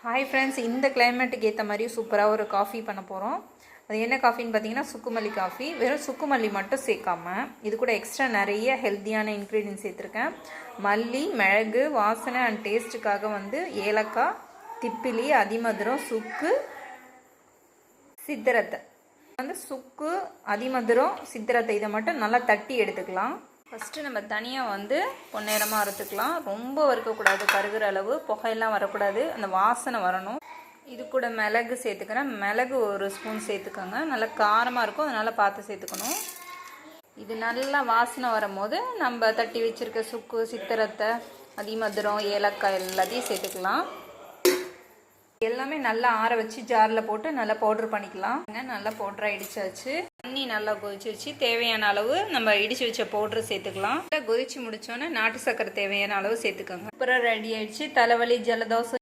Hi friends, இந்த கிளைமேட்டுக்கு ஏற்ற மாதிரி சூப்பராக ஒரு காஃபி பண்ண போகிறோம். அது என்ன காஃபின்னு பார்த்தீங்கன்னா சுக்குமல்லி காஃபி. வெறும் சுக்குமல்லி மட்டும் சேர்க்காம இது கூட எக்ஸ்ட்ரா நிறைய ஹெல்த்தியான இன்க்ரீடியன்ட் சேர்த்துருக்கேன். மல்லி, மிளகு, வாசனை அண்ட் டேஸ்ட்டுக்காக ஏலக்காய், திப்பிலி, அதிமதுரம், சுக்கு, சித்திரத்தை சுக்கு, அதிமதுரம், சித்திரத்தை இதை மட்டும் நல்லா தட்டி எடுத்துக்கலாம். ஃபஸ்ட்டு நம்ம தனியாக பொன்னேரமாக வறுத்துக்கலாம். ரொம்ப வறுக்கக்கூடாது, கருகிற அளவு, புகையெல்லாம் வரக்கூடாது, அந்த வாசனை வரணும். இது கூட மிளகு சேர்த்துக்கிறேன். மிளகு ஒரு ஸ்பூன் சேர்த்துக்கோங்க. நல்லா காரமாக இருக்கும், அதனால் பார்த்து சேர்த்துக்கணும். இது நல்லா வாசனை வரும்போது நம்ம தட்டி வச்சுருக்க சுக்கு, சித்திரத்தை, அதிமதுரம், ஏலக்காய் எல்லாத்தையும் சேர்த்துக்கலாம். எல்லாமே நல்லா ஆற வச்சு ஜாரில் போட்டு நல்லா பவுட்ரு பண்ணிக்கலாம். நல்லா பவுட்ராக இடிச்சாச்சு. தண்ணி நல்லா கொதிச்சு தேவையான அளவு நம்ம இடிச்சு வச்ச பவுட்ரு சேர்த்துக்கலாம். கொதிச்சு முடிச்சோன்னே நாட்டு சக்கரை தேவையான அளவு சேர்த்துக்கோங்க. அப்புறம் ரெடி ஆயிடுச்சு. தலைவலி, ஜலதோஷம்